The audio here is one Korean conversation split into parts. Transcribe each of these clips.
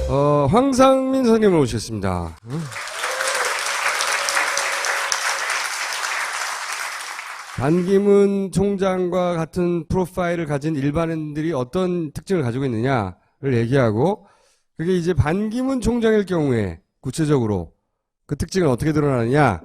황상민 선생님을 모셨습니다. 반기문 총장과 같은 프로파일을 가진 일반인들이 어떤 특징을 가지고 있느냐를 얘기하고, 그게 이제 반기문 총장일 경우에 구체적으로 그 특징은 어떻게 드러나느냐,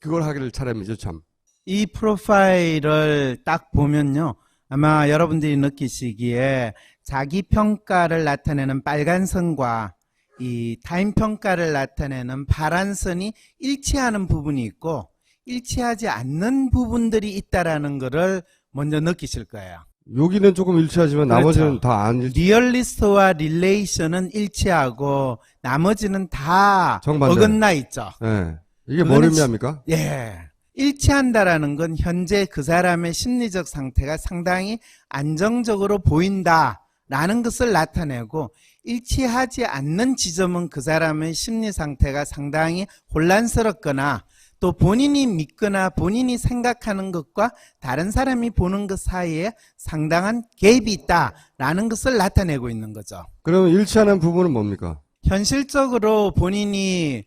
그걸 하기를 차례입니다. 참. 이 프로파일을 딱 보면요, 아마 여러분들이 느끼시기에 자기 평가를 나타내는 빨간 선과 이 타인 평가를 나타내는 파란 선이 일치하는 부분이 있고 일치하지 않는 부분들이 있다라는 것을 먼저 느끼실 거예요. 여기는 조금 일치하지만 그렇죠. 나머지는 다 안 일치. 리얼리스트와 릴레이션은 일치하고 나머지는 다 정반대. 어긋나 있죠. 네. 이게 뭘 의미합니까? 예. 일치한다라는 건 현재 그 사람의 심리적 상태가 상당히 안정적으로 보인다라는 것을 나타내고, 일치하지 않는 지점은 그 사람의 심리 상태가 상당히 혼란스럽거나 또 본인이 믿거나 본인이 생각하는 것과 다른 사람이 보는 것 사이에 상당한 갭이 있다라는 것을 나타내고 있는 거죠. 그러면 일치하는 부분은 뭡니까? 현실적으로 본인이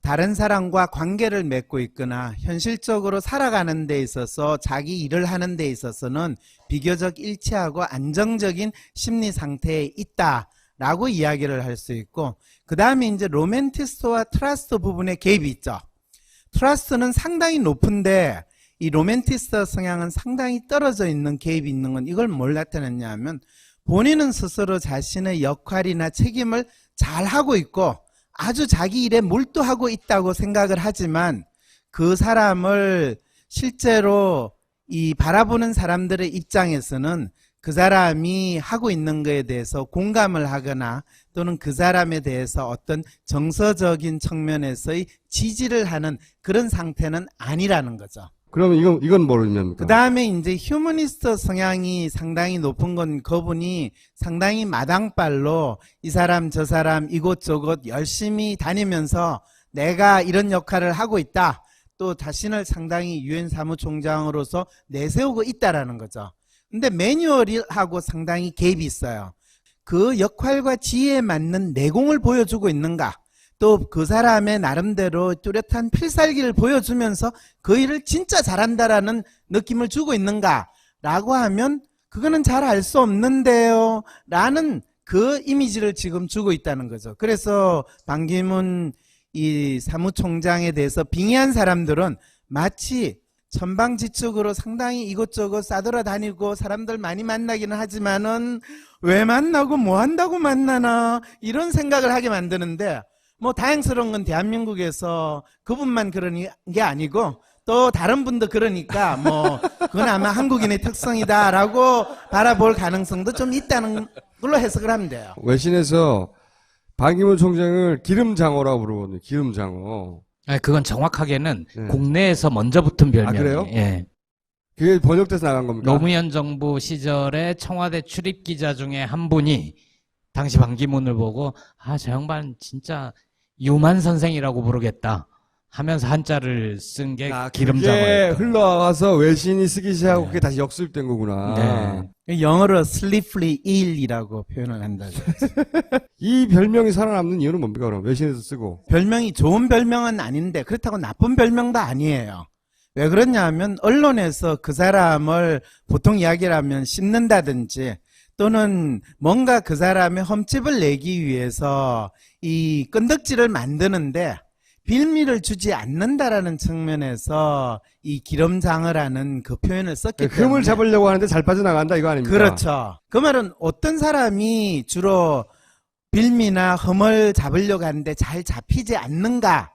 다른 사람과 관계를 맺고 있거나 현실적으로 살아가는 데 있어서 자기 일을 하는 데 있어서는 비교적 일치하고 안정적인 심리 상태에 있다라고 이야기를 할 수 있고, 그 다음에 이제 로맨티스트와 트러스트 부분에 갭이 있죠. 트러스트는 상당히 높은데 이 로맨티스트 성향은 상당히 떨어져 있는 갭이 있는 건 이걸 뭘 나타냈냐 하면, 본인은 스스로 자신의 역할이나 책임을 잘 하고 있고 아주 자기 일에 몰두하고 있다고 생각을 하지만, 그 사람을 실제로 이 바라보는 사람들의 입장에서는 그 사람이 하고 있는 것에 대해서 공감을 하거나 또는 그 사람에 대해서 어떤 정서적인 측면에서의 지지를 하는 그런 상태는 아니라는 거죠. 그러면 이건 뭘 의미합니까? 그 다음에 이제 휴머니스트 성향이 상당히 높은 건 그분이 상당히 마당발로 이 사람 저 사람 이곳저곳 열심히 다니면서 내가 이런 역할을 하고 있다, 또 자신을 상당히 유엔 사무총장으로서 내세우고 있다라는 거죠. 근데 매뉴얼하고 상당히 갭이 있어요. 그 역할과 지혜에 맞는 내공을 보여주고 있는가, 또 그 사람의 나름대로 뚜렷한 필살기를 보여주면서 그 일을 진짜 잘한다라는 느낌을 주고 있는가 라고 하면 그거는 잘 알 수 없는데요 라는 그 이미지를 지금 주고 있다는 거죠. 그래서 반기문 이 사무총장에 대해서 빙의한 사람들은 마치 천방지축으로 상당히 이곳저곳 싸돌아다니고 사람들 많이 만나기는 하지만은 왜 만나고 뭐 한다고 만나나 이런 생각을 하게 만드는데, 뭐 다행스러운 건 대한민국에서 그분만 그런 게 아니고 또 다른 분도 그러니까 뭐 그건 아마 한국인의 특성이다라고 바라볼 가능성도 좀 있다는 걸로 해석을 하면 돼요. 외신에서 반기문 총장을 기름장어라고 부르거든요. 기름장어. 아니, 그건 정확하게는 네. 국내에서 먼저 붙은 별명이에요. 그래요? 예. 그게 번역돼서 나간 겁니까? 노무현 정부 시절에 청와대 출입 기자 중에 한 분이 당시 반기문을 보고 저 양반 진짜 유만 선생이라고 부르겠다 하면서 한자를 쓴 게 그게 기름장어예요. 흘러와서 외신이 쓰기 시작하고 네. 그게 다시 역수입된 거구나. 네. 영어로 slippery eel이라고 표현을 한다죠. 이 별명이 살아남는 이유는 뭡니까? 그럼 외신에서 쓰고. 별명이 좋은 별명은 아닌데 그렇다고 나쁜 별명도 아니에요. 왜 그러냐 하면 언론에서 그 사람을 보통 이야기를 하면 씹는다든지 또는 뭔가 그 사람의 흠집을 내기 위해서 이 끈덕지를 만드는데 빌미를 주지 않는다라는 측면에서 이 기름장어라는 그 표현을 썼기 때문에 흠을 잡으려고 하는데 잘 빠져나간다 이거 아닙니까? 그렇죠. 그 말은 어떤 사람이 주로 빌미나 흠을 잡으려고 하는데 잘 잡히지 않는가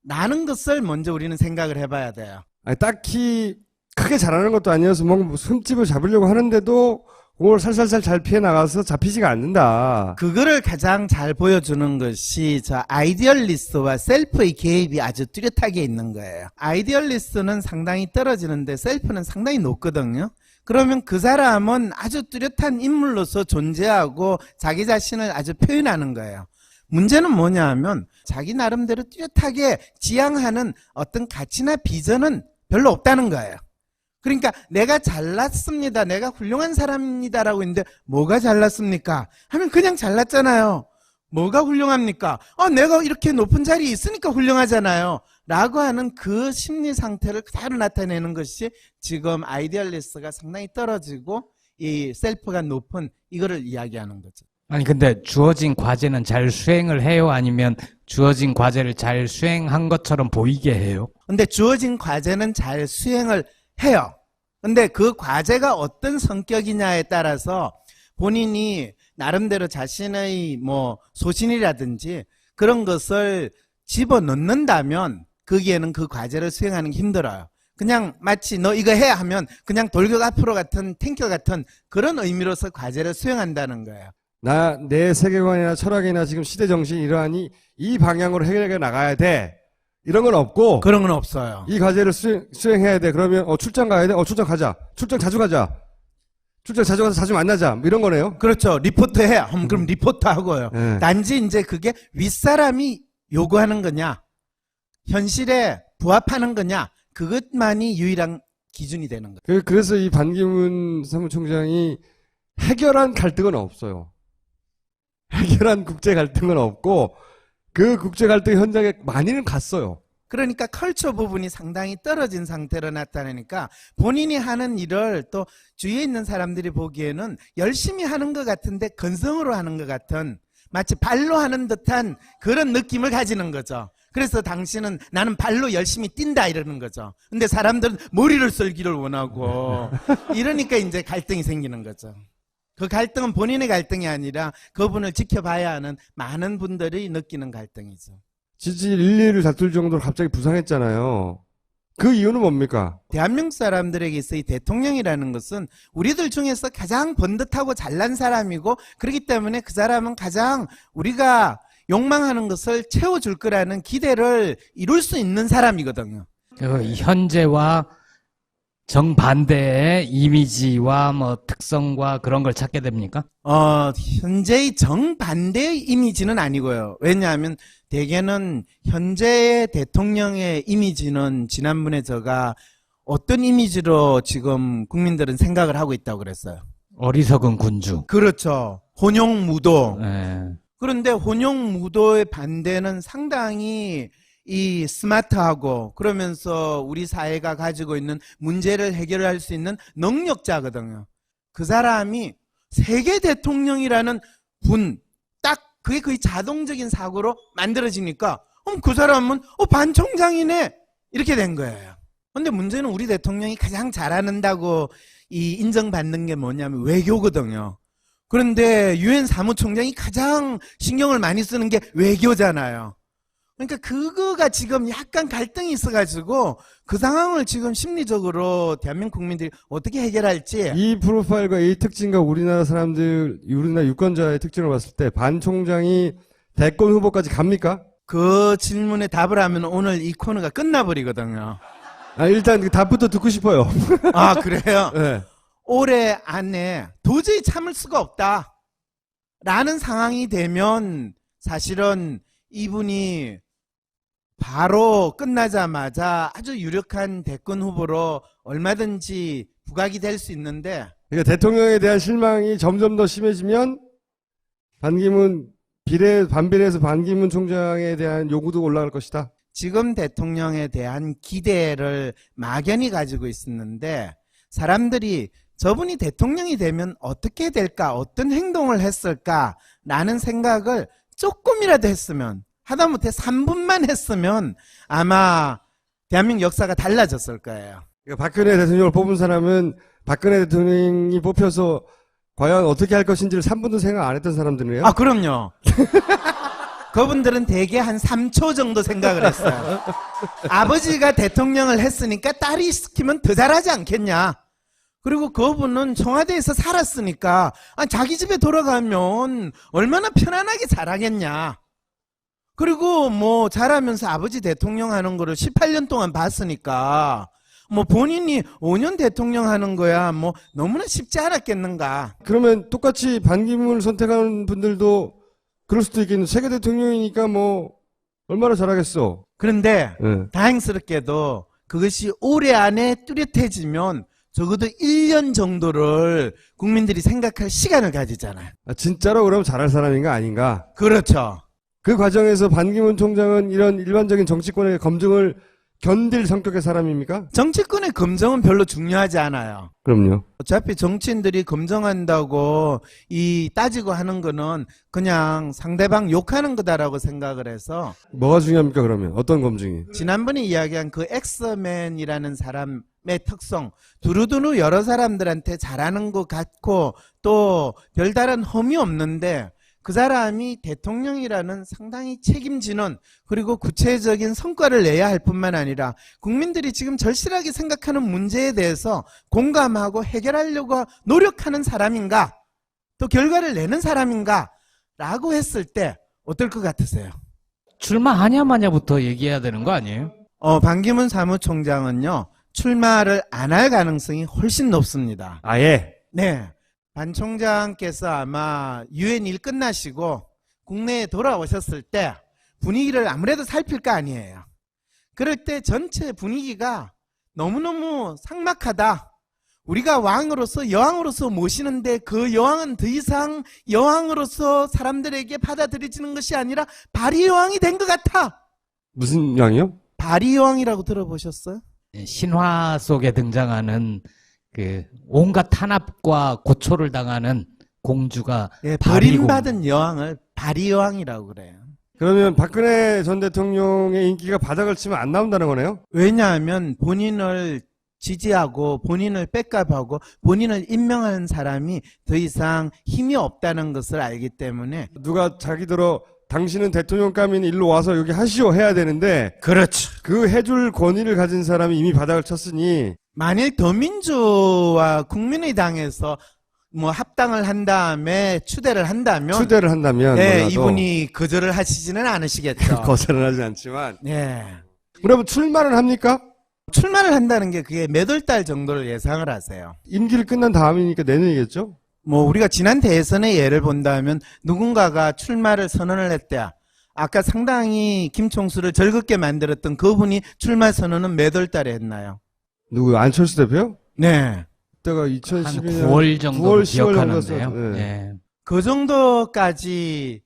라는 것을 먼저 우리는 생각을 해봐야 돼요. 아니, 딱히 크게 잘하는 것도 아니어서 뭔가 흠집을 잡으려고 하는데도 그걸 살살살 잘 피해 나가서 잡히지가 않는다. 그거를 가장 잘 보여주는 것이 저 아이디얼리스트와 셀프의 갭이 아주 뚜렷하게 있는 거예요. 아이디얼리스트는 상당히 떨어지는데 셀프는 상당히 높거든요. 그러면 그 사람은 아주 뚜렷한 인물로서 존재하고 자기 자신을 아주 표현하는 거예요. 문제는 뭐냐 하면 자기 나름대로 뚜렷하게 지향하는 어떤 가치나 비전은 별로 없다는 거예요. 그러니까 내가 잘났습니다, 내가 훌륭한 사람입니다 라고 했는데 뭐가 잘났습니까 하면 그냥 잘났잖아요. 뭐가 훌륭합니까? 내가 이렇게 높은 자리에 있으니까 훌륭하잖아요. 라고 하는 그 심리 상태를 그대로 나타내는 것이 지금 아이디얼리스트가 상당히 떨어지고 이 셀프가 높은 이거를 이야기하는 거죠. 아니, 근데 주어진 과제는 잘 수행을 해요? 아니면 주어진 과제를 잘 수행한 것처럼 보이게 해요? 근데 주어진 과제는 잘 수행을 해요. 근데 그 과제가 어떤 성격이냐에 따라서 본인이 나름대로 자신의 뭐 소신이라든지 그런 것을 집어넣는다면 거기에는 그 과제를 수행하는 게 힘들어요. 그냥 마치 너 이거 해야 하면 그냥 돌격 앞으로 같은 탱ker 같은 그런 의미로서 과제를 수행한다는 거예요. 내 세계관이나 철학이나 지금 시대 정신이 이러하니 이 방향으로 해결해 나가야 돼. 이런 건 없고, 그런 건 없어요. 이 과제를 수행해야 돼. 그러면, 출장 가야 돼? 출장 가자. 출장 자주 가자. 출장 자주 가서 자주 만나자. 뭐 이런 거네요. 그렇죠. 리포트 해야. 그럼 리포트 하고요. 네. 단지 이제 그게 윗사람이 요구하는 거냐, 현실에 부합하는 거냐, 그것만이 유일한 기준이 되는 거예요. 그래서 이 반기문 사무총장이 해결한 갈등은 없어요. 해결한 국제 갈등은 없고, 그 국제 갈등 현장에 많이는 갔어요. 그러니까 컬처 부분이 상당히 떨어진 상태로 나타나니까 본인이 하는 일을 또 주위에 있는 사람들이 보기에는 열심히 하는 것 같은데 건성으로 하는 것 같은, 마치 발로 하는 듯한 그런 느낌을 가지는 거죠. 그래서 당신은 나는 발로 열심히 뛴다 이러는 거죠. 근데 사람들은 머리를 쓸기를 원하고 이러니까 이제 갈등이 생기는 거죠. 그 갈등은 본인의 갈등이 아니라 그분을 지켜봐야 하는 많은 분들이 느끼는 갈등이죠. 지지 1, 2를 다툴 정도로 갑자기 부상했잖아요. 그 이유는 뭡니까? 대한민국 사람들에게 있어 이 대통령이라는 것은 우리들 중에서 가장 번듯하고 잘난 사람이고, 그렇기 때문에 그 사람은 가장 우리가 욕망하는 것을 채워줄 거라는 기대를 이룰 수 있는 사람이거든요. 그 현재와 정반대의 이미지와 뭐 특성과 그런 걸 찾게 됩니까? 현재의 정반대의 이미지는 아니고요. 왜냐하면 대개는 현재의 대통령의 이미지는 지난번에 제가 어떤 이미지로 지금 국민들은 생각을 하고 있다고 그랬어요. 어리석은 군주. 그렇죠. 혼용무도. 예. 그런데 혼용무도의 반대는 상당히 이 스마트하고 그러면서 우리 사회가 가지고 있는 문제를 해결할 수 있는 능력자거든요. 그 사람이 세계 대통령이라는 딱 그게 거의 자동적인 사고로 만들어지니까 그 사람은 반 총장이네 이렇게 된 거예요. 근데 문제는 우리 대통령이 가장 잘한다고 이 인정받는 게 뭐냐면 외교거든요. 그런데 유엔 사무총장이 가장 신경을 많이 쓰는 게 외교잖아요. 그러니까 그거가 지금 약간 갈등이 있어가지고 그 상황을 지금 심리적으로 대한민국 국민들이 어떻게 해결할지. 이 프로파일과 이 특징과 우리나라 사람들, 우리나라 유권자의 특징을 봤을 때 반 총장이 대권 후보까지 갑니까? 그 질문에 답을 하면 오늘 이 코너가 끝나버리거든요. 일단 그 답부터 듣고 싶어요. 아, 그래요? 네. 올해 안에 도저히 참을 수가 없다 라는 상황이 되면 사실은 이분이 바로 끝나자마자 아주 유력한 대권 후보로 얼마든지 부각이 될 수 있는데, 그러니까 대통령에 대한 실망이 점점 더 심해지면 반비례해서 반기문 총장에 대한 요구도 올라갈 것이다. 지금 대통령에 대한 기대를 막연히 가지고 있었는데 사람들이 저분이 대통령이 되면 어떻게 될까, 어떤 행동을 했을까라는 생각을 조금이라도 했으면, 하다못해 3분만 했으면 아마 대한민국 역사가 달라졌을 거예요. 그러니까 박근혜 대통령을 뽑은 사람은 박근혜 대통령이 뽑혀서 과연 어떻게 할 것인지를 3분도 생각 안 했던 사람들이에요? 아, 그럼요. 그분들은 대개 한 3초 정도 생각을 했어요. 아버지가 대통령을 했으니까 딸이 시키면 더 잘하지 않겠냐. 그리고 그분은 청와대에서 살았으니까 자기 집에 돌아가면 얼마나 편안하게 잘하겠냐. 그리고 뭐 잘하면서 아버지 대통령 하는 거를 18년 동안 봤으니까 뭐 본인이 5년 대통령 하는 거야 뭐 너무나 쉽지 않았겠는가. 그러면 똑같이 반기문을 선택하는 분들도 그럴 수도 있겠는데 세계 대통령이니까 뭐 얼마나 잘하겠어. 그런데 네. 다행스럽게도 그것이 올해 안에 뚜렷해지면 적어도 1년 정도를 국민들이 생각할 시간을 가지잖아요. 아, 진짜로 그럼 잘할 사람인가 아닌가? 그렇죠. 그 과정에서 반기문 총장은 이런 일반적인 정치권의 검증을 견딜 성격의 사람입니까? 정치권의 검증은 별로 중요하지 않아요. 그럼요. 어차피 정치인들이 검증한다고 따지고 하는 거는 그냥 상대방 욕하는 거다라고 생각을 해서 뭐가 중요합니까, 그러면? 어떤 검증이? 지난번에 이야기한 그 엑스맨이라는 사람의 특성, 두루두루 여러 사람들한테 잘하는 것 같고 또 별다른 험이 없는데 그 사람이 대통령이라는 상당히 책임지는 그리고 구체적인 성과를 내야 할 뿐만 아니라 국민들이 지금 절실하게 생각하는 문제에 대해서 공감하고 해결하려고 노력하는 사람인가 또 결과를 내는 사람인가 라고 했을 때 어떨 것 같으세요? 출마하냐 마냐부터 얘기해야 되는 거 아니에요? 반기문 사무총장은요 출마를 안 할 가능성이 훨씬 높습니다. 아예. 네. 반 총장께서 아마 유엔 일 끝나시고 국내에 돌아오셨을 때 분위기를 아무래도 살필 거 아니에요. 그럴 때 전체 분위기가 너무너무 삭막하다. 우리가 왕으로서 여왕으로서 모시는데 그 여왕은 더 이상 여왕으로서 사람들에게 받아들여지는 것이 아니라 바리 여왕이 된 것 같아. 무슨 양이요? 바리 여왕이라고 들어보셨어요? 신화 속에 등장하는 그 온갖 탄압과 고초를 당하는 공주가 예, 바리 버림받은 여왕을 바리 여왕이라고 그래요. 그러면 박근혜 전 대통령의 인기가 바닥을 치면 안 나온다는 거네요? 왜냐하면 본인을 지지하고 본인을 백업하고 본인을 임명하는 사람이 더 이상 힘이 없다는 것을 알기 때문에. 누가 자기들어 당신은 대통령감인 일로 와서 여기 하시오 해야 되는데 그렇죠. 그 해줄 권위를 가진 사람이 이미 바닥을 쳤으니 만일 더민주와 국민의당에서 뭐 합당을 한 다음에 추대를 한다면 네, 몰라도 이분이 거절을 하시지는 않으시겠죠. 거절은 하지 않지만 네. 그러면 출마는 합니까? 출마를 한다는 게 그게 몇 월 달 정도를 예상을 하세요. 임기를 끝난 다음이니까 내년이겠죠? 뭐 우리가 지난 대선의 예를 본다면 누군가가 출마를 선언을 했대요. 아까 상당히 김총수를 절긋게 만들었던 그분이 출마 선언은 몇 월 달에 했나요? 누구 안철수 대표요? 네. 그때가 한 2012년 9월 정도 9월, 10월 기억하는데요. 정도였어요. 네. 예. 그 정도까지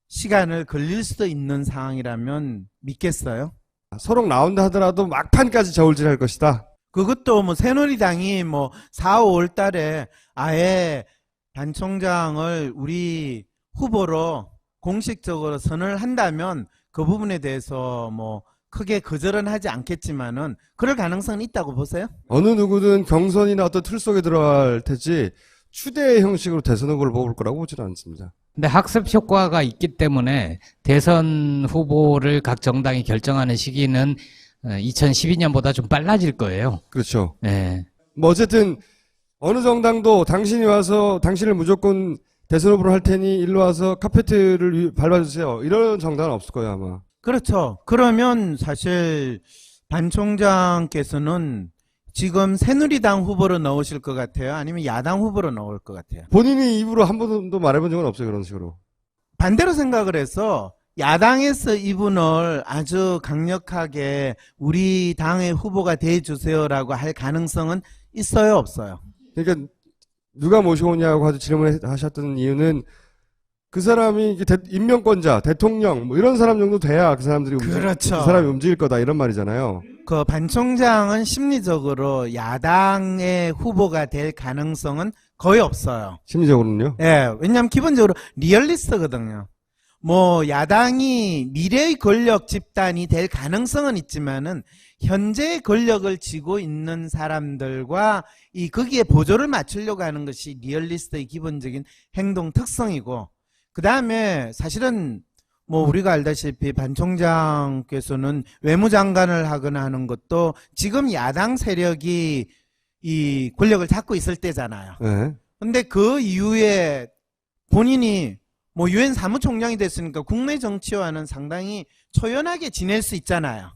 시간을 걸릴 수도 있는 상황이라면 믿겠어요? 서로 나온다 하더라도 막판까지 저울질할 것이다. 그것도 뭐 새누리당이 뭐 4, 5월 달에 아예 반 총장을 우리 후보로 공식적으로 선언을 한다면 그 부분에 대해서 뭐 크게 거절은 하지 않겠지만은 그럴 가능성은 있다고 보세요? 어느 누구든 경선이나 어떤 틀 속에 들어갈 테지 추대 형식으로 대선 후보를 뽑을 거라고 보지는 않습니다. 근데 학습 효과가 있기 때문에 대선 후보를 각 정당이 결정하는 시기는 2012년보다 좀 빨라질 거예요. 그렇죠. 예. 뭐 어쨌든 어느 정당도 당신이 와서 당신을 무조건 대선 후보로 할 테니 일로 와서 카페트를 밟아주세요. 이런 정당은 없을 거예요 아마. 그렇죠. 그러면 사실 반 총장께서는 지금 새누리당 후보로 넣으실 것 같아요? 아니면 야당 후보로 넣을 것 같아요? 본인이 입으로 한 번도 말해본 적은 없어요 그런 식으로. 반대로 생각을 해서 야당에서 이분을 아주 강력하게 우리 당의 후보가 돼주세요라고 할 가능성은 있어요 없어요? 그러니까 누가 모셔오냐고 아주 질문을 하셨던 이유는 그 사람이 임명권자, 대통령 뭐 이런 사람 정도 돼야 그 사람들이 그렇죠. 그 사람이 움직일 거다 이런 말이잖아요. 그 반 총장은 심리적으로 야당의 후보가 될 가능성은 거의 없어요. 심리적으로는요. 예, 왜냐하면 기본적으로 리얼리스트거든요. 뭐 야당이 미래의 권력 집단이 될 가능성은 있지만은 현재의 권력을 쥐고 있는 사람들과 거기에 보조를 맞추려고 하는 것이 리얼리스트의 기본적인 행동 특성이고, 그 다음에 사실은 뭐 우리가 알다시피 반 총장께서는 외무장관을 하거나 하는 것도 지금 야당 세력이 이 권력을 잡고 있을 때잖아요. 네. 근데 그 이후에 본인이 뭐 유엔 사무총장이 됐으니까 국내 정치와는 상당히 초연하게 지낼 수 있잖아요.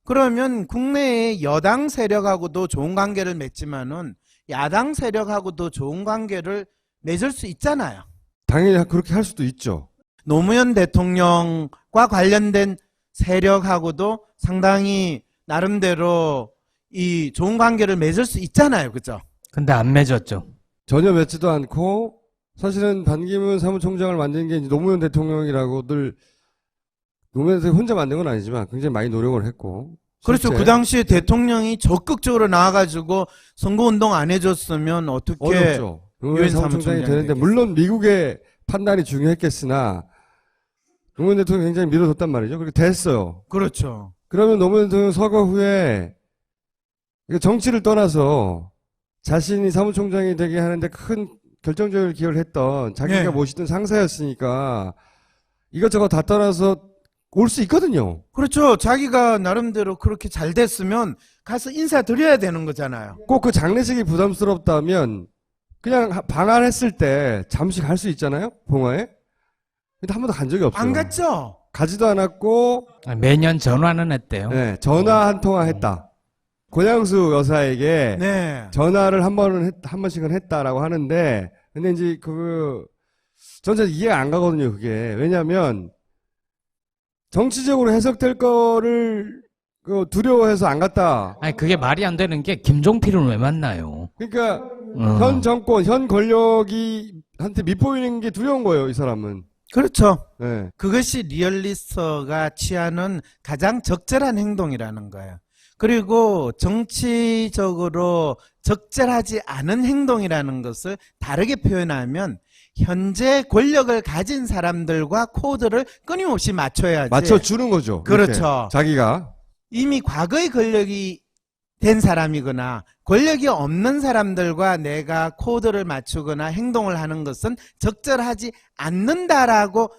그러면 국내의 여당 세력하고도 좋은 관계를 맺지만은 야당 세력하고도 좋은 관계를 맺을 수 있잖아요. 당연히 그렇게 할 수도 있죠. 노무현 대통령과 관련된 세력하고도 상당히 나름대로 이 좋은 관계를 맺을 수 있잖아요. 그죠? 근데 안 맺었죠. 전혀 맺지도 않고 사실은 반기문 사무총장을 만든 게 이제 노무현 대통령이라고 늘 노무현 대통령이 혼자 만든 건 아니지만 굉장히 많이 노력을 했고 그렇죠. 실제 그 당시에 대통령이 적극적으로 나와가지고 선거운동 안 해줬으면 어떻게 어렵죠. 노무현 유엔 사무총장이 사무총장이 되는데 되겠어요. 물론 미국의 판단이 중요했겠으나 노무현 대통령이 굉장히 밀어줬단 말이죠. 그렇게 됐어요. 그렇죠. 그러면 노무현 대통령 서거 후에 정치를 떠나서 자신이 사무총장이 되게 하는데 큰 결정적인 기여를 했던 자기가 네. 모시던 상사였으니까 이것저것 다 떠나서 올 수 있거든요. 그렇죠. 자기가 나름대로 그렇게 잘 됐으면 가서 인사드려야 되는 거잖아요. 꼭 그 장례식이 부담스럽다면 그냥 방한했을 때 잠시 갈 수 있잖아요. 봉화에. 근데 한 번도 간 적이 없어요. 안 갔죠? 가지도 않았고 매년 전화는 했대요. 네, 전화 한 통화 했다. 고양수 여사에게 네. 전화를 한 번씩은 했다라고 하는데, 근데 이제 전 잘 이해가 안 가거든요, 그게. 왜냐면, 정치적으로 해석될 거를 두려워해서 안 갔다. 아니, 그게 말이 안 되는 게 김종필은 왜 만나요? 그러니까, 어. 현 정권, 현 권력한테 밑보이는 게 두려운 거예요, 이 사람은. 그렇죠. 네. 그것이 리얼리스트가 취하는 가장 적절한 행동이라는 거예요. 그리고 정치적으로 적절하지 않은 행동이라는 것을 다르게 표현하면 현재 권력을 가진 사람들과 코드를 끊임없이 맞춰야지. 맞춰주는 거죠. 그렇죠. 이렇게. 자기가. 이미 과거의 권력이 된 사람이거나 권력이 없는 사람들과 내가 코드를 맞추거나 행동을 하는 것은 적절하지 않다라고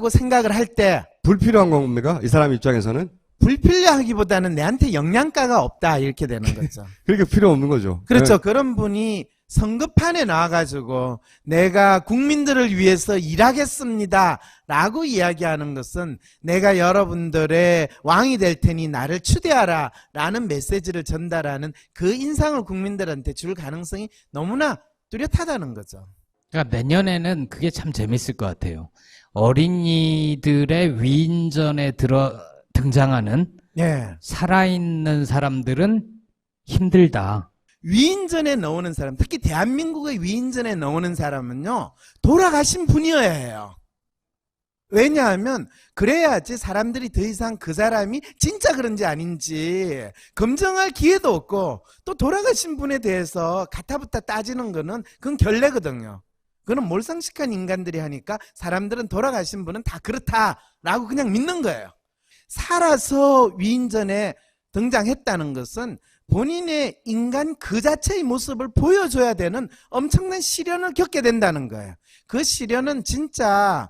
생각을 할 때 불필요한 겁니까? 이 사람 입장에서는? 불필요하기보다는 내한테 영양가가 없다 이렇게 되는 거죠. 그렇게 필요 없는 거죠. 그렇죠. 네. 그런 분이 선거판에 나와가지고 내가 국민들을 위해서 일하겠습니다 라고 이야기하는 것은 내가 여러분들의 왕이 될 테니 나를 추대하라 라는 메시지를 전달하는 그 인상을 국민들한테 줄 가능성이 너무나 뚜렷하다는 거죠. 그러니까 내년에는 그게 참 재밌을 것 같아요. 어린이들의 위인전에 등장하는 예. 살아있는 사람들은 힘들다. 위인전에 나오는 사람, 특히 대한민국의 위인전에 나오는 사람은요, 돌아가신 분이어야 해요. 왜냐하면 그래야지 사람들이 더 이상 그 사람이 진짜 그런지 아닌지 검증할 기회도 없고, 또 돌아가신 분에 대해서 가타부타 따지는 거는 그건 결례거든요. 그건 몰상식한 인간들이 하니까 사람들은 돌아가신 분은 다 그렇다라고 그냥 믿는 거예요. 살아서 위인전에 등장했다는 것은 본인의 인간 그 자체의 모습을 보여줘야 되는 엄청난 시련을 겪게 된다는 거예요. 그 시련은 진짜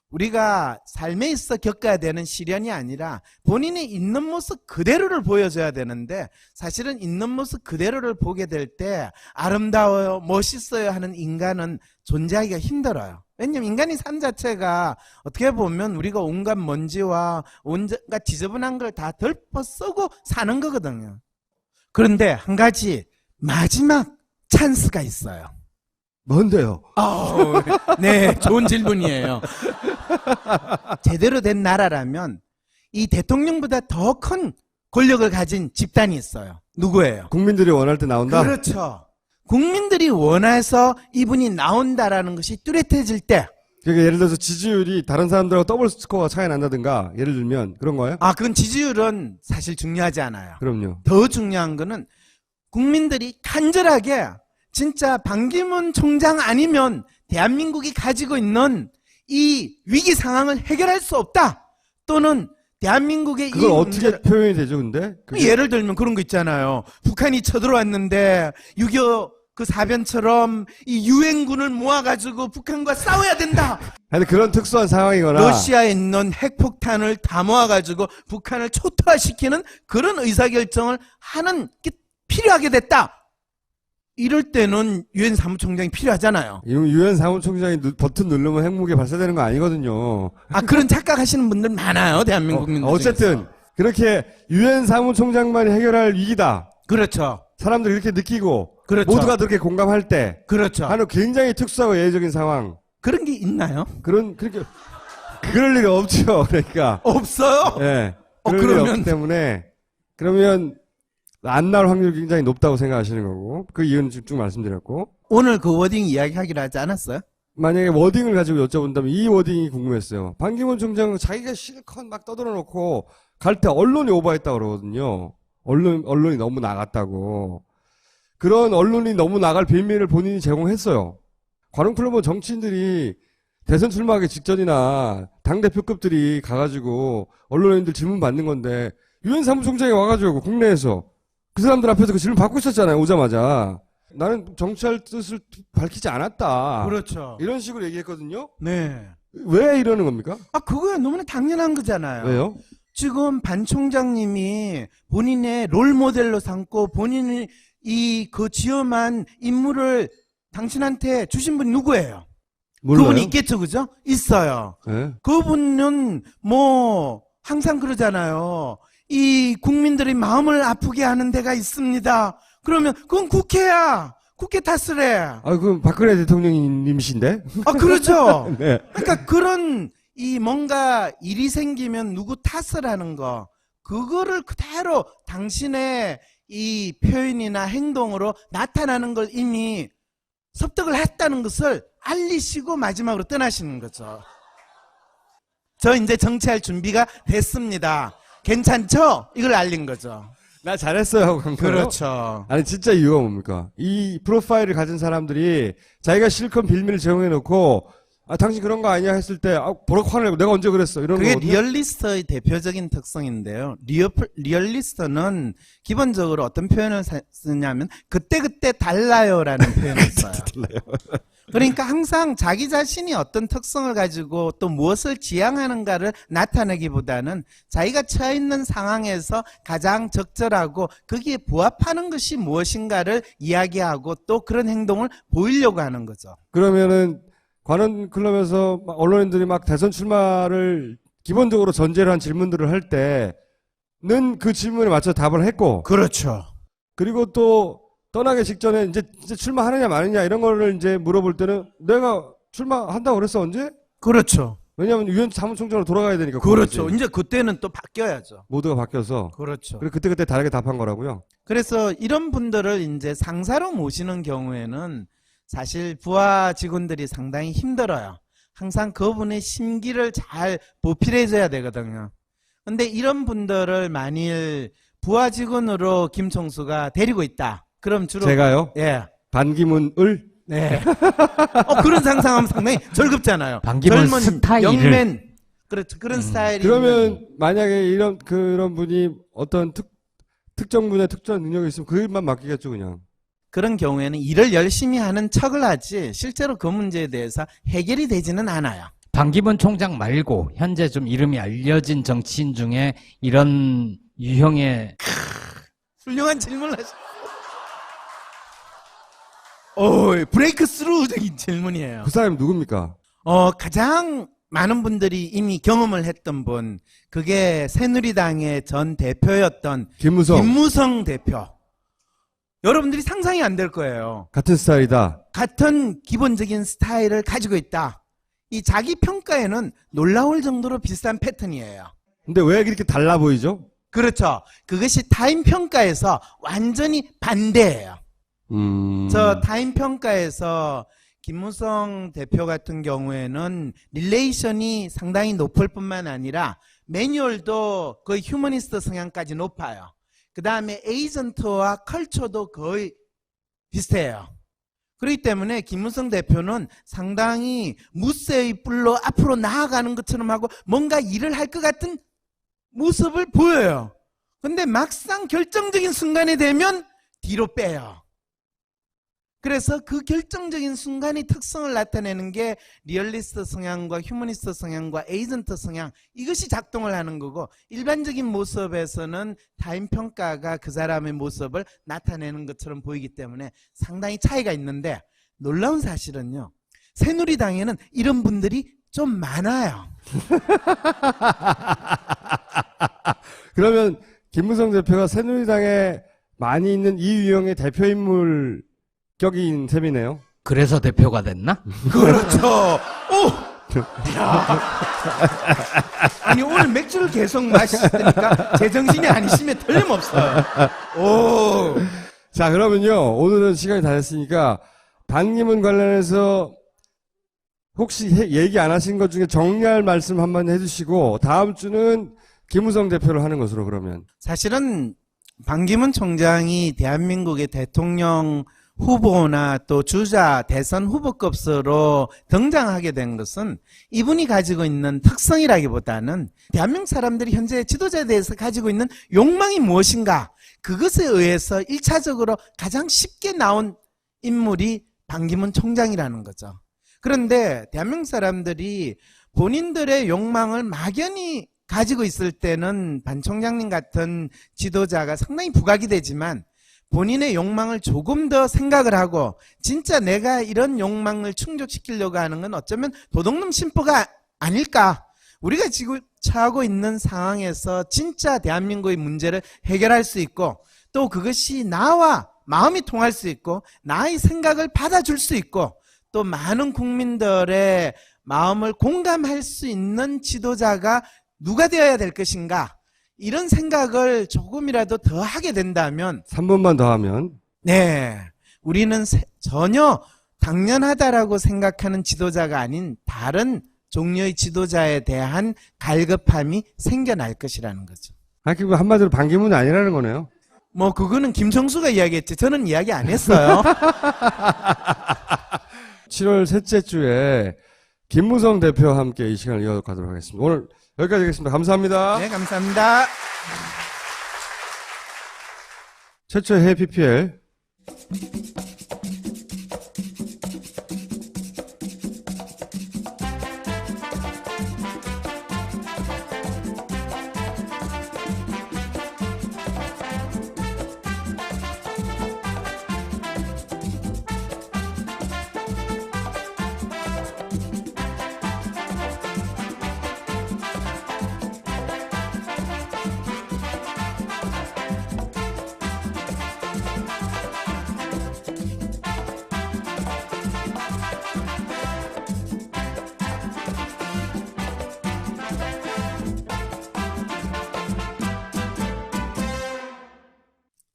우리가 삶에 있어 겪어야 되는 시련이 아니라 본인이 있는 모습 그대로를 보여줘야 되는데, 사실은 있는 모습 그대로를 보게 될 때 아름다워요, 멋있어요 하는 인간은 존재하기가 힘들어요. 왜냐면 인간의 삶 자체가 어떻게 보면 우리가 온갖 먼지와 온갖 지저분한 걸 다 덜퍼 쓰고 사는 거거든요. 그런데 한 가지 마지막 찬스가 있어요. 뭔데요? 네, 좋은 질문이에요. 제대로 된 나라라면 이 대통령보다 더 큰 권력을 가진 집단이 있어요. 누구예요? 국민들이 원할 때 나온다? 그렇죠. 국민들이 원해서 이분이 나온다라는 것이 뚜렷해질 때, 그러니까 예를 들어서 지지율이 다른 사람들하고 더블 스코어가 차이 난다든가, 예를 들면 그런 거예요? 그건 지지율은 사실 중요하지 않아요. 그럼요. 더 중요한 거는 국민들이 간절하게 진짜 반기문 총장 아니면 대한민국이 가지고 있는 이 위기 상황을 해결할 수 없다. 또는 대한민국의 그걸 이 어떻게 문제를, 표현이 되죠, 근데? 그게? 예를 들면 그런 거 있잖아요. 북한이 쳐들어왔는데 6.25 그 사변처럼 이 유엔군을 모아가지고 북한과 싸워야 된다. 아니, 그런 특수한 상황이거나. 러시아에 있는 핵폭탄을 다 모아가지고 북한을 초토화시키는 그런 의사결정을 하는 게 필요하게 됐다. 이럴 때는 유엔 사무총장이 필요하잖아요. 유엔 사무총장이 버튼 누르면 핵무기 발사되는 거 아니거든요. 그런 착각하시는 분들 많아요, 대한민국 국민들 어쨌든 중에서. 그렇게 유엔 사무총장만이 해결할 위기다. 그렇죠. 사람들이 이렇게 느끼고 그렇죠. 모두가 그렇게 공감할 때 그렇죠. 하는 굉장히 특수하고 예외적인 상황. 그런 게 있나요? 그렇게 그럴 리가 없죠. 그러니까. 없어요? 예. 그럴 리가 그러면- 없기 때문에 그러면 안 나올 확률이 굉장히 높다고 생각하시는 거고, 그 이유는 쭉 말씀드렸고, 오늘 그 워딩 이야기하기로 하지 않았어요? 만약에 워딩을 가지고 여쭤본다면 이 워딩이 궁금했어요. 반기문 총장은 자기가 실컷 막 떠들어 놓고 갈 때 언론이 오버했다고 그러거든요. 언론이 너무 나갔다고. 그런 언론이 너무 나갈 빌미를 본인이 제공했어요. 관훈클럽은 정치인들이 대선 출마하기 직전이나 당대표급들이 가가지고 언론인들 질문 받는 건데, 유엔 사무총장이 와가지고 국내에서 그 사람들 앞에서 그 질문 받고 있었잖아요. 오자마자. 나는 정치할 뜻을 밝히지 않았다. 그렇죠. 이런 식으로 얘기했거든요. 네. 왜 이러는 겁니까? 아, 그거야 너무나 당연한 거잖아요. 왜요? 지금 반 총장님이 본인의 롤 모델로 삼고 본인이 그 지엄한 인물을 당신한테 주신 분이 누구예요? 몰라요. 그분이 있겠죠, 그죠? 있어요. 네. 그분은 뭐 항상 그러잖아요. 이 국민들의 마음을 아프게 하는 데가 있습니다. 그러면 그건 국회야. 국회 탓을 해. 아, 그럼 박근혜 대통령님이신데? 아, 그렇죠. 네. 그러니까 그런 이 뭔가 일이 생기면 누구 탓을 하는 거, 그거를 그대로 당신의 이 표현이나 행동으로 나타나는 걸 이미 섭득을 했다는 것을 알리시고 마지막으로 떠나시는 거죠. 저 이제 정치할 준비가 됐습니다. 괜찮죠? 이걸 알린 거죠. 나 잘했어요 하고 간 거예요? 그렇죠. 아니 진짜 이유가 뭡니까? 이 프로파일을 가진 사람들이 자기가 실컷 빌미를 제공해놓고, 아 당신 그런 거 아니야 했을 때, 아 버럭 화를 내고 내가 언제 그랬어 이런 그게 거거든요. 리얼리스트의 대표적인 특성인데요. 리얼리스트는 기본적으로 어떤 표현을 쓰냐면 그때그때 달라요라는 표현을 써요. 그러니까 항상 자기 자신이 어떤 특성을 가지고 또 무엇을 지향하는가를 나타내기보다는 자기가 처해 있는 상황에서 가장 적절하고 거기에 부합하는 것이 무엇인가를 이야기하고 또 그런 행동을 보이려고 하는 거죠. 그러면은 관훈클럽에서 언론인들이 막 대선 출마를 기본적으로 전제로 한 질문들을 할 때는 그 질문에 맞춰 답을 했고, 그렇죠. 그리고 또 떠나기 직전에 이제 출마하느냐 마느냐 이런 거를 이제 물어볼 때는 내가 출마한다고 그랬어 언제? 그렇죠. 왜냐하면 유엔 사무총장으로 돌아가야 되니까. 그렇죠. 거기까지. 이제 그때는 또 바뀌어야죠. 모두가 바뀌어서. 그렇죠. 그리고 그때그때 다르게 답한 거라고요. 그래서 이런 분들을 이제 상사로 모시는 경우에는 사실 부하 직원들이 상당히 힘들어요. 항상 그분의 심기를 잘 보필해줘야 되거든요. 근데 이런 분들을 만일 부하 직원으로 김총수가 데리고 있다. 그럼 주로 제가요? 예. 반기문을? 네. 그런 상상하면 상당히 절급잖아요. 반기문 젊은 스타일을. 영맨. 그렇죠. 그런 스타일이 그러면 있는. 만약에 그런 분이 어떤 특정 분야 특정 능력이 있으면 그 일만 맡기겠죠 그냥. 그런 경우에는 일을 열심히 하는 척을 하지 실제로 그 문제에 대해서 해결이 되지는 않아요. 반기문 총장 말고 현재 좀 이름이 알려진 정치인 중에 이런 유형의 훌륭한 질문을 하셨어요. 브레이크 스루적인 질문이에요. 그 사람이 누굽니까? 가장 많은 분들이 이미 경험을 했던 분, 그게 새누리당의 전 대표였던 김무성 대표. 여러분들이 상상이 안 될 거예요. 같은 스타일이다. 같은 기본적인 스타일을 가지고 있다. 이 자기 평가에는 놀라울 정도로 비슷한 패턴이에요. 근데 왜 이렇게 달라 보이죠? 그렇죠. 그것이 타임 평가에서 완전히 반대예요. 저 타임 평가에서 김무성 대표 같은 경우에는 릴레이션이 상당히 높을 뿐만 아니라 매뉴얼도 거의 휴머니스트 성향까지 높아요. 그 다음에 에이전트와 컬처도 거의 비슷해요. 그렇기 때문에 김무성 대표는 상당히 무쇠의 뿔로 앞으로 나아가는 것처럼 하고 뭔가 일을 할 것 같은 모습을 보여요. 근데 막상 결정적인 순간이 되면 뒤로 빼요. 그래서 그 결정적인 순간의 특성을 나타내는 게 리얼리스트 성향과 휴머니스트 성향과 에이전트 성향, 이것이 작동을 하는 거고, 일반적인 모습에서는 타임 평가가 그 사람의 모습을 나타내는 것처럼 보이기 때문에 상당히 차이가 있는데, 놀라운 사실은요, 새누리당에는 이런 분들이 좀 많아요. 그러면 김무성 대표가 새누리당에 많이 있는 이 유형의 대표인물 격인 셈이네요. 그래서 대표가 됐나? 그렇죠. 아니 오늘 맥주를 계속 마시니까 제정신이 아니시면 틀림없어요. 오. 자, 그러면요. 오늘은 시간이 다 됐으니까 반기문 관련해서 혹시 얘기 안 하신 것 중에 정리할 말씀 한번 해주시고 다음 주는 김무성 대표를 하는 것으로 그러면. 사실은 반기문 총장이 대한민국의 대통령 후보나 또 주자 대선 후보급으로 등장하게 된 것은 이분이 가지고 있는 특성이라기보다는 대한민국 사람들이 현재 지도자에 대해서 가지고 있는 욕망이 무엇인가 그것에 의해서 1차적으로 가장 쉽게 나온 인물이 반기문 총장이라는 거죠. 그런데 대한민국 사람들이 본인들의 욕망을 막연히 가지고 있을 때는 반 총장님 같은 지도자가 상당히 부각이 되지만 본인의 욕망을 조금 더 생각을 하고 진짜 내가 이런 욕망을 충족시키려고 하는 건 어쩌면 도둑놈 심보가 아닐까. 우리가 지금 처하고 있는 상황에서 진짜 대한민국의 문제를 해결할 수 있고 또 그것이 나와 마음이 통할 수 있고 나의 생각을 받아줄 수 있고 또 많은 국민들의 마음을 공감할 수 있는 지도자가 누가 되어야 될 것인가 이런 생각을 조금이라도 더 하게 된다면 3번만 더 하면. 네, 우리는 전혀 당연하다라고 생각하는 지도자가 아닌 다른 종류의 지도자에 대한 갈급함이 생겨날 것이라는 거죠. 그거 한마디로 반기문이 아니라는 거네요. 뭐 그거는 김정수가 이야기했지 저는 이야기 안 했어요. 7월 셋째 주에 김무성 대표와 함께 이 시간을 이어가도록 하겠습니다. 오늘 여기까지 하겠습니다. 감사합니다. 네, 감사합니다. 최초의 해외 PPL.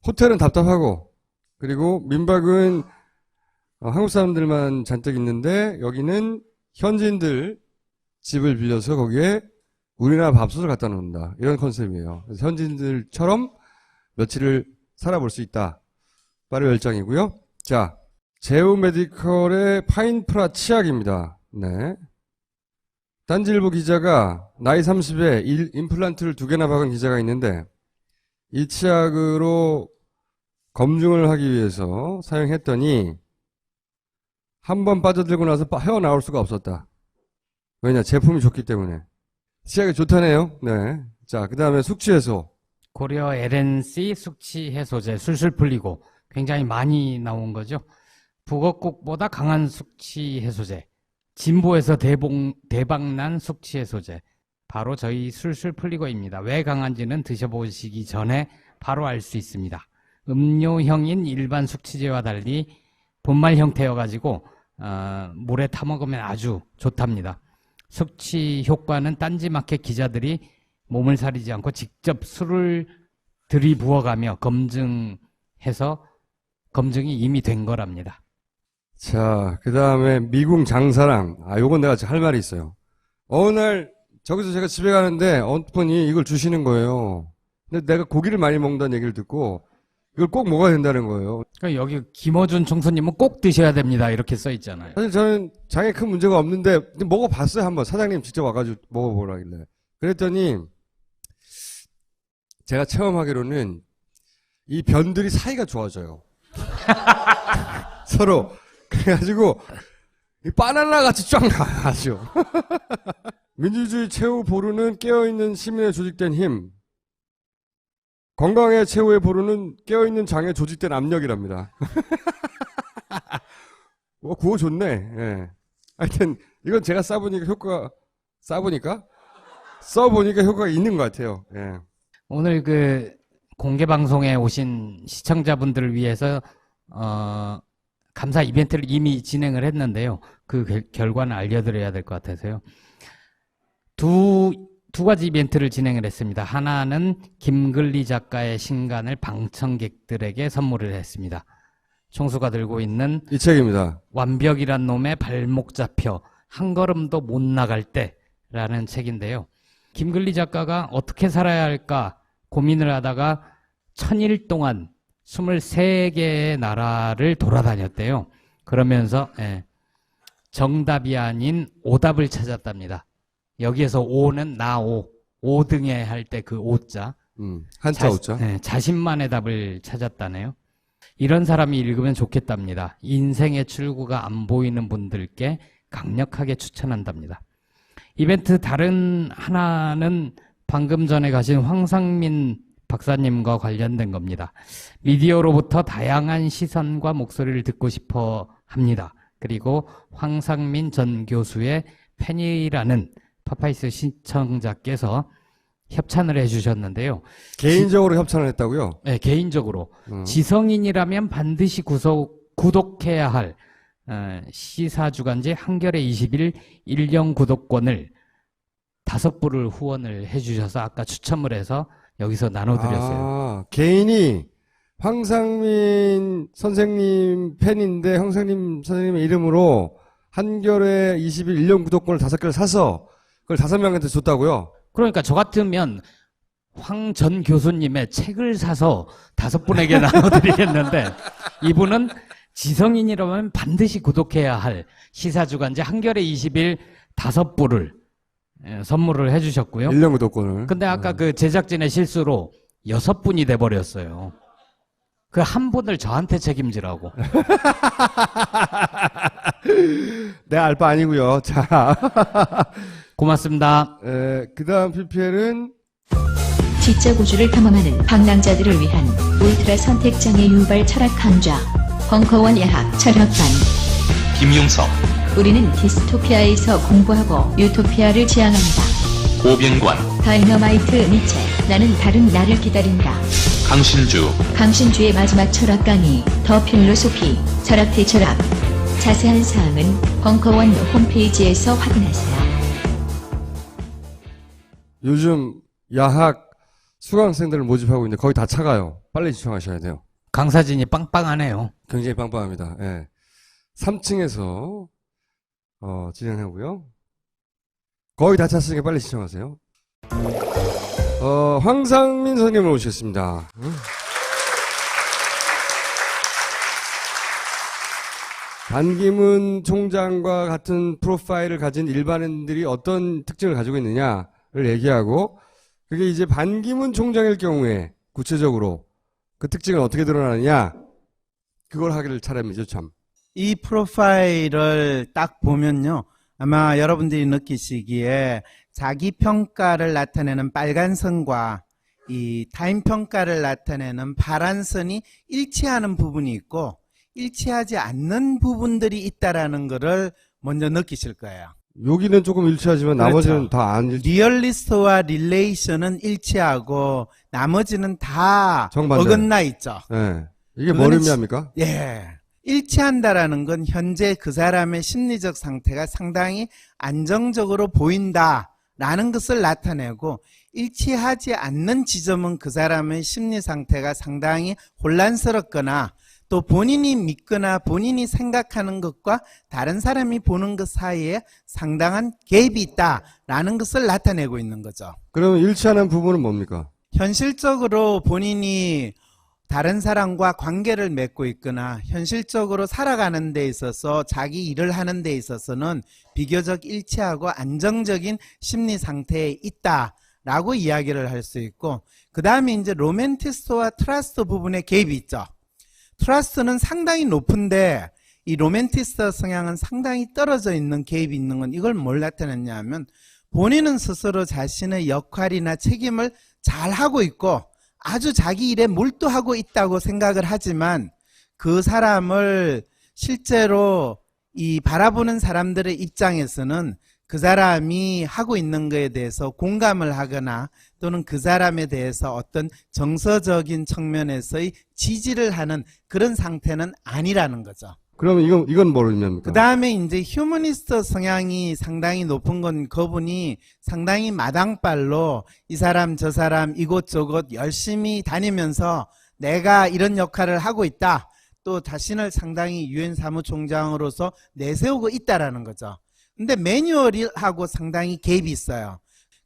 호텔은 답답하고, 그리고 민박은 한국 사람들만 잔뜩 있는데, 여기는 현지인들 집을 빌려서 거기에 우리나라 밥솥을 갖다 놓는다. 이런 컨셉이에요. 그래서 현지인들처럼 며칠을 살아볼 수 있다. 빠르 열정이고요. 자, 제우 메디컬의 파인프라 치약입니다. 네. 딴지일보 기자가 나이 30에 임플란트를 2개나 박은 기자가 있는데, 이 치약으로 검증을 하기 위해서 사용했더니 한 번 빠져들고 나서 헤어나올 수가 없었다. 왜냐? 제품이 좋기 때문에. 치약이 좋다네요. 네. 자, 그 다음에 숙취해소. 고려 LNC 숙취 해소제 술술 풀리고 굉장히 많이 나온 거죠. 북어국보다 강한 숙취 해소제. 진보에서 대박난 숙취 해소제. 바로 저희 술술 풀리고입니다. 왜 강한지는 드셔보시기 전에 바로 알 수 있습니다. 음료형인 일반 숙취제와 달리 분말 형태여가지고 물에 타먹으면 아주 좋답니다. 숙취 효과는 딴지마켓 기자들이 몸을 사리지 않고 직접 술을 들이부어가며 검증해서 검증이 이미 된 거랍니다. 자, 그 다음에 미궁 장사랑. 요건 내가 할 말이 있어요. 어느 날 저기서 제가 집에 가는데 어느 분이 이걸 주시는 거예요. 근데 내가 고기를 많이 먹는다는 얘기를 듣고 이걸 꼭 먹어야 된다는 거예요. 그러니까 여기 김어준 총수님은 꼭 드셔야 됩니다. 이렇게 써 있잖아요. 사실 저는 장에 큰 문제가 없는데 먹어봤어요. 한번 사장님 직접 와가지고 먹어보라길래. 그랬더니 제가 체험하기로는 이 변들이 사이가 좋아져요. 서로. 그래가지고 이 바나나 같이 쫙 나와가지고. 민주주의 최후 보루는 깨어있는 시민의 조직된 힘. 건강의 최후의 보루는 깨어있는 장의 조직된 압력이랍니다. 그거 좋네. 예. 하여튼 이건 제가 써보니까 효과가 있는 것 같아요. 예. 오늘 그 공개 방송에 오신 시청자분들을 위해서 감사 이벤트를 이미 진행을 했는데요. 그 결과는 알려드려야 될 것 같아서요. 두 가지 이벤트를 진행을 했습니다. 하나는 김글리 작가의 신간을 방청객들에게 선물을 했습니다. 총수가 들고 있는 이 책입니다. 완벽이란 놈의 발목 잡혀 한 걸음도 못 나갈 때라는 책인데요. 김글리 작가가 어떻게 살아야 할까 고민을 하다가 1000일 동안 23개의 나라를 돌아다녔대요. 그러면서 정답이 아닌 오답을 찾았답니다. 여기에서 오는 나오, 5등에 할 때 그 오자. 한자 오자. 자신만의 답을 찾았다네요. 이런 사람이 읽으면 좋겠답니다. 인생의 출구가 안 보이는 분들께 강력하게 추천한답니다. 이벤트 다른 하나는 방금 전에 가신 황상민 박사님과 관련된 겁니다. 미디어로부터 다양한 시선과 목소리를 듣고 싶어 합니다. 그리고 황상민 전 교수의 팬이라는 파파이스 시청자께서 협찬을 해주셨는데요. 개인적으로 협찬을 했다고요? 네, 개인적으로. 지성인이라면 반드시 구독해야 할 시사주간지 한겨레 20일 1년 구독권을 5부를 후원을 해주셔서 아까 추첨을 해서 여기서 나눠드렸어요. 아, 개인이 황상민 선생님 팬인데 황상민 선생님의 이름으로 한겨레 20일 1년 구독권을 5개를 사서 그걸 5명한테 줬다고요? 그러니까 저 같으면 황 전 교수님의 책을 사서 5분에게 나눠드리겠는데 이분은 지성인이라면 반드시 구독해야 할 시사주간지 한겨레 20일 5부를 선물을 해주셨고요. 1년 구독권을. 근데 아까 그 제작진의 실수로 6분이 돼버렸어요. 그 한 분을 저한테 책임지라고. 내 알바 아니고요. 자, 고맙습니다. 그 다음 PPL은 지적 우주를 탐험하는 방랑자들을 위한 울트라 선택장애 유발 철학 강좌 벙커원 야학 철학반. 김용석, 우리는 디스토피아에서 공부하고 유토피아를 지향한다. 오병관, 다이너마이트 니체. 나는 다른 나를 기다린다. 강신주, 강신주의 마지막 철학 강의 더 필로소피 철학 대철학. 자세한 사항은 벙커원 홈페이지에서 확인하세요. 요즘 야학 수강생들을 모집하고 있는데 거의 다 차가요. 빨리 신청하셔야 돼요. 강사진이 빵빵하네요. 굉장히 빵빵합니다. 3층에서 진행하고요. 거의 다 찼으니까 빨리 신청하세요. 황상민 선생님을 모시겠습니다. 반기문 총장과 같은 프로파일을 가진 일반인들이 어떤 특징을 가지고 있느냐를 얘기하고, 그게 이제 반기문 총장일 경우에 구체적으로 그 특징을 어떻게 드러나느냐, 그걸 하기를 차례이죠, 참. 이 프로파일을 딱 보면요. 아마 여러분들이 느끼시기에 자기 평가를 나타내는 빨간 선과 이 타인 평가를 나타내는 파란 선이 일치하는 부분이 있고 일치하지 않는 부분들이 있다라는 것을 먼저 느끼실 거예요. 여기는 조금 일치하지만 그렇죠. 나머지는 다 안 일치. 리얼리스트와 릴레이션은 일치하고 나머지는 다 정반대. 어긋나 있죠. 네. 이게 그거는 뭘 의미합니까? 예. 일치한다라는 건 현재 그 사람의 심리적 상태가 상당히 안정적으로 보인다라는 것을 나타내고, 일치하지 않는 지점은 그 사람의 심리 상태가 상당히 혼란스럽거나 또 본인이 믿거나 본인이 생각하는 것과 다른 사람이 보는 것 사이에 상당한 갭이 있다라는 것을 나타내고 있는 거죠. 그러면 일치하는 부분은 뭡니까? 현실적으로 본인이 다른 사람과 관계를 맺고 있거나 현실적으로 살아가는 데 있어서 자기 일을 하는 데 있어서는 비교적 일치하고 안정적인 심리 상태에 있다라고 이야기를 할 수 있고, 그 다음에 이제 로맨티스트와 트러스트 부분의 갭이 있죠. 트러스트는 상당히 높은데 이 로맨티스트 성향은 상당히 떨어져 있는 갭이 있는 건 이걸 뭘 나타냈냐 하면, 본인은 스스로 자신의 역할이나 책임을 잘 하고 있고 아주 자기 일에 몰두하고 있다고 생각을 하지만 그 사람을 실제로 이 바라보는 사람들의 입장에서는 그 사람이 하고 있는 것에 대해서 공감을 하거나 또는 그 사람에 대해서 어떤 정서적인 측면에서의 지지를 하는 그런 상태는 아니라는 거죠. 그러면 이건 뭐로 의미합니까? 그 다음에 이제 휴머니스트 성향이 상당히 높은 건 그분이 상당히 마당발로 이 사람 저 사람 이곳저곳 열심히 다니면서 내가 이런 역할을 하고 있다. 또 자신을 상당히 유엔 사무총장으로서 내세우고 있다라는 거죠. 근데 매뉴얼하고 상당히 갭이 있어요.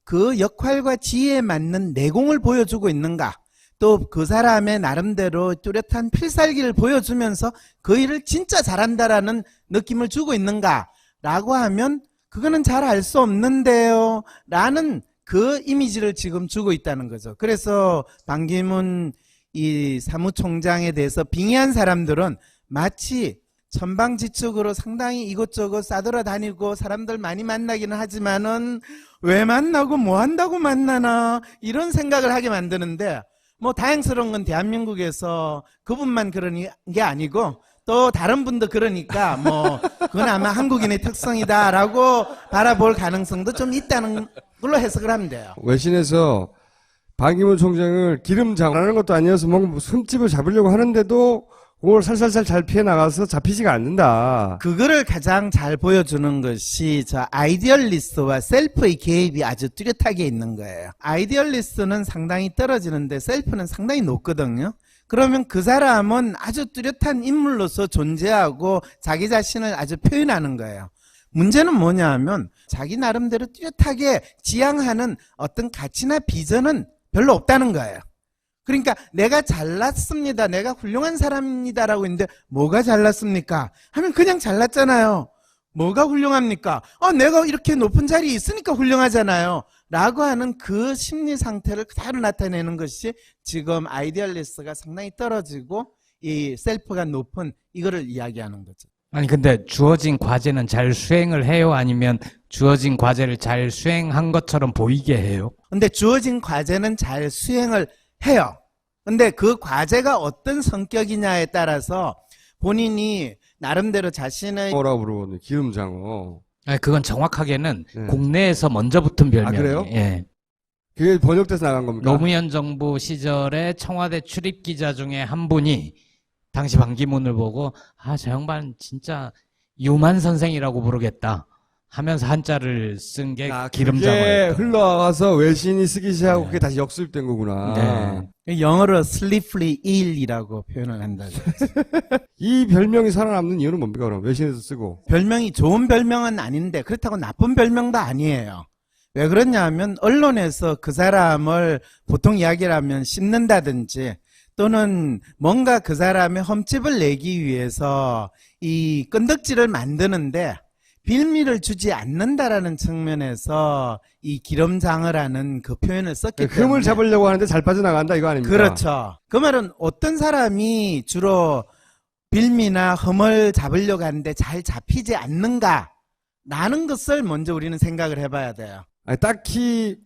그 역할과 지혜에 맞는 내공을 보여주고 있는가? 또 그 사람의 나름대로 뚜렷한 필살기를 보여주면서 그 일을 진짜 잘한다라는 느낌을 주고 있는가? 라고 하면 그거는 잘 알 수 없는데요. 라는 그 이미지를 지금 주고 있다는 거죠. 그래서 반기문 이 사무총장에 대해서 빙의한 사람들은 마치 천방지축으로 상당히 이곳저곳 싸돌아다니고 사람들 많이 만나기는 하지만은 왜 만나고 뭐 한다고 만나나 이런 생각을 하게 만드는데 뭐 다행스러운 건 대한민국에서 그분만 그런 게 아니고 또 다른 분도 그러니까 뭐 그건 아마 한국인의 특성이다라고 바라볼 가능성도 좀 있다는 걸로 해석을 하면 돼요. 외신에서 반기문 총장을 기름장하는 것도 아니어서 뭔가 손집을 잡으려고 하는데도 그걸 살살살 잘 피해 나가서 잡히지가 않는다. 그거를 가장 잘 보여주는 것이 저 아이디얼리스트와 셀프의 개입이 아주 뚜렷하게 있는 거예요. 아이디얼리스트는 상당히 떨어지는데 셀프는 상당히 높거든요. 그러면 그 사람은 아주 뚜렷한 인물로서 존재하고 자기 자신을 아주 표현하는 거예요. 문제는 뭐냐 하면 자기 나름대로 뚜렷하게 지향하는 어떤 가치나 비전은 별로 없다는 거예요. 그러니까 내가 잘났습니다. 내가 훌륭한 사람입니다라고 했는데 뭐가 잘났습니까? 하면 그냥 잘났잖아요. 뭐가 훌륭합니까? 내가 이렇게 높은 자리에 있으니까 훌륭하잖아요. 라고 하는 그 심리 상태를 그대로 나타내는 것이 지금 아이디얼리스트가 상당히 떨어지고 이 셀프가 높은 이거를 이야기하는 거죠. 아니 근데 주어진 과제는 잘 수행을 해요? 아니면 주어진 과제를 잘 수행한 것처럼 보이게 해요? 근데 주어진 과제는 잘 수행을 해요. 근데 그 과제가 어떤 성격이냐에 따라서 본인이 나름대로 자신의 뭐라고 부르거든요. 기름장어. 아니, 그건 정확하게는 네. 국내에서 먼저 붙은 별명이에요. 그래요? 예. 그게 번역돼서 나간 겁니까? 노무현 정부 시절에 청와대 출입 기자 중에 한 분이 당시 반기문을 보고 저 양반 진짜 유만 선생이라고 부르겠다 하면서 한자를 쓴 게 그게 기름장어예요. 흘러가서 외신이 쓰기 시작하고 네. 그게 다시 역수입된 거구나. 네. 영어로 slippery eel이라고 표현을 한다고. 이 별명이 살아남는 이유는 뭡니까? 그럼 외신에서 쓰고. 별명이 좋은 별명은 아닌데 그렇다고 나쁜 별명도 아니에요. 왜 그러냐 하면 언론에서 그 사람을 보통 이야기를 하면 씹는다든지 또는 뭔가 그 사람의 험집을 내기 위해서 이 끈덕지를 만드는데 빌미를 주지 않는다라는 측면에서 이 기름장어라는 그 표현을 썼기 때문에 흠을 잡으려고 하는데 잘 빠져나간다 이거 아닙니까? 그렇죠. 그 말은 어떤 사람이 주로 빌미나 흠을 잡으려고 하는데 잘 잡히지 않는가 라는 것을 먼저 우리는 생각을 해봐야 돼요. 아니, 딱히